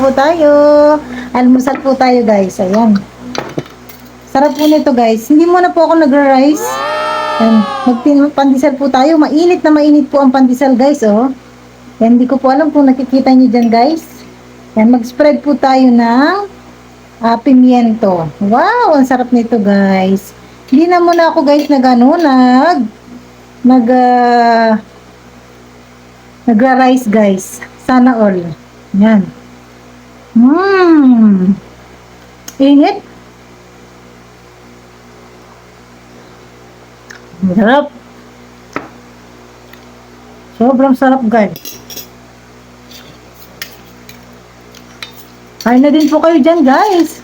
po tayo. Almusal po tayo guys. Ayan. Sarap po nito guys. Hindi muna po ako nagra-rice. Ayan. Magpandesal po tayo. Mainit na mainit po ang pandesal guys. Oh. Ayan, hindi ko po alam kung nakikita nyo dyan guys. Ayan, mag-spread po tayo ng pimiento. Wow, ang sarap nito guys. Hindi na muna ako guys nagra-rice guys. Sana all. Yan. Init. Sarap. Sobrang sarap guys. Kain na din po kayo dyan guys.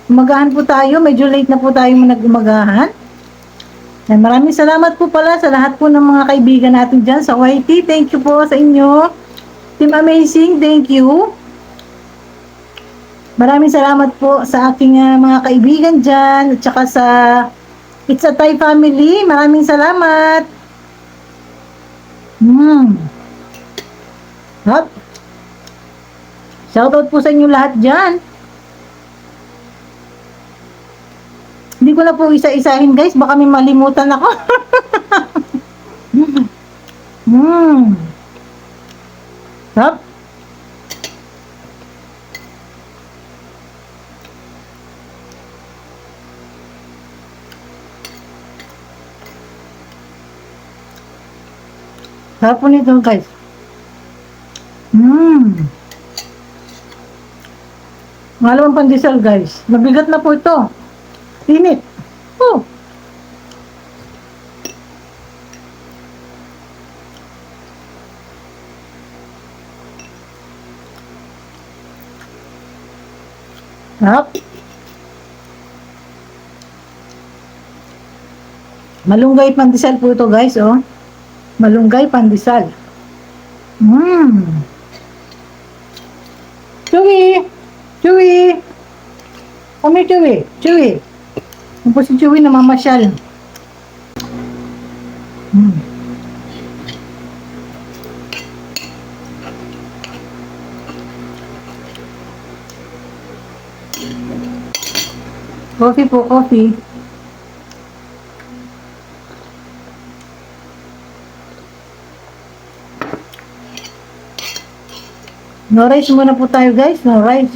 Umagahan po tayo. Medyo late na po tayo nag-umagahan. Maraming salamat po pala sa lahat po ng mga kaibigan natin dyan sa YT. Thank you po sa inyo. Team Amazing, thank you. Maraming salamat po sa aking mga kaibigan dyan. At saka sa It's a Thai family. Maraming salamat. Hop. Shoutout po sa inyo lahat dyan. Hindi ko na po isa-isahin guys. Baka may malimutan ako. Hop. Sarap po nito guys. Ngalawang pandesal guys. Mabigat na po ito. Init. Oh. Sarap. Malunggay pandesal po ito guys, oh. Malunggay pandesal. Chewy! Chewy! Come here, Chewy! Chewy! Ano po si Chewy na mamasyal? Coffee po, coffee. No rice muna po tayo guys, no rice.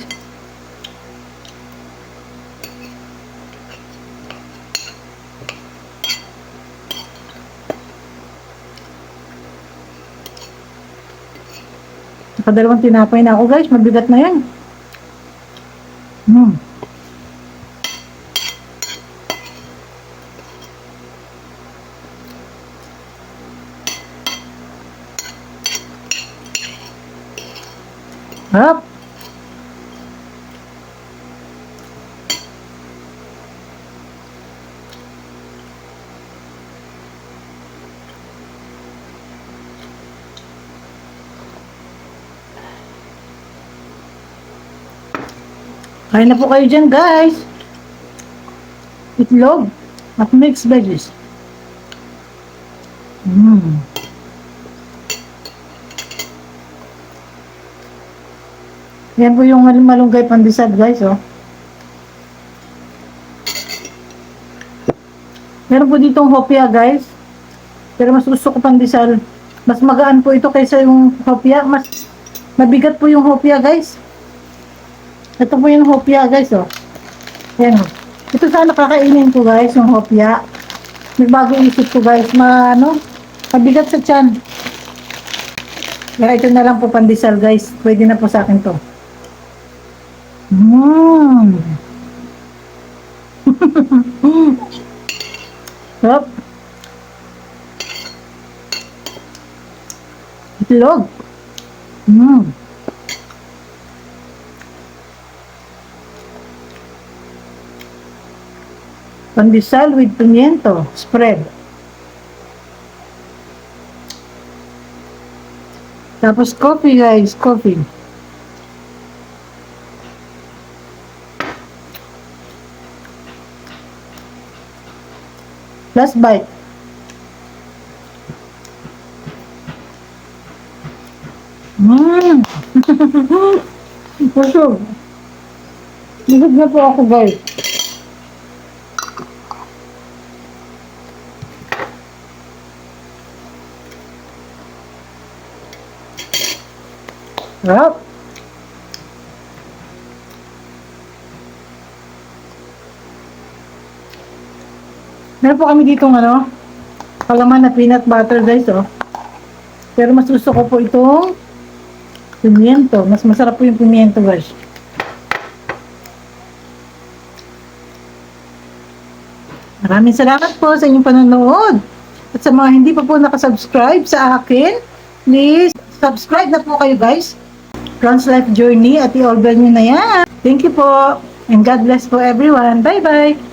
Nakadalawang tinapay na ako guys, mabigat na yan. Hop. Kain na po kayo dyan guys. Itlog at mixed veggies. Yan po yung malunggay pandesal guys, oh. Meron po ditong hopia guys. Pero mas gusto ko pandesal. Mas magaan po ito kaysa yung hopia. Mas mabigat po yung hopia guys. Ito po yung hopia guys, oh. Yan, oh. Ito sana kakainin ko guys, yung hopia. Nagbago isip ko guys, mabigat sa tiyan. Kaya ito na lang po pandesal guys. Pwede na po sa akin to. Hop. Itlog. Pandesal with pimiento spread. Tapos coffee guys, coffee. Last bite. Busog. Busog na po ako, guys. Sarap. Meron po kami dito palaman na peanut butter, guys, oh. Pero mas gusto ko po itong pimiento. Mas masarap po yung pimiento, guys. Maraming salamat po sa inyong panonood. At sa mga hindi pa po nakasubscribe sa akin, please subscribe na po kayo, guys. Ron's Life Journey at i-all bell nyo na yan. Thank you po. And God bless po everyone. Bye-bye.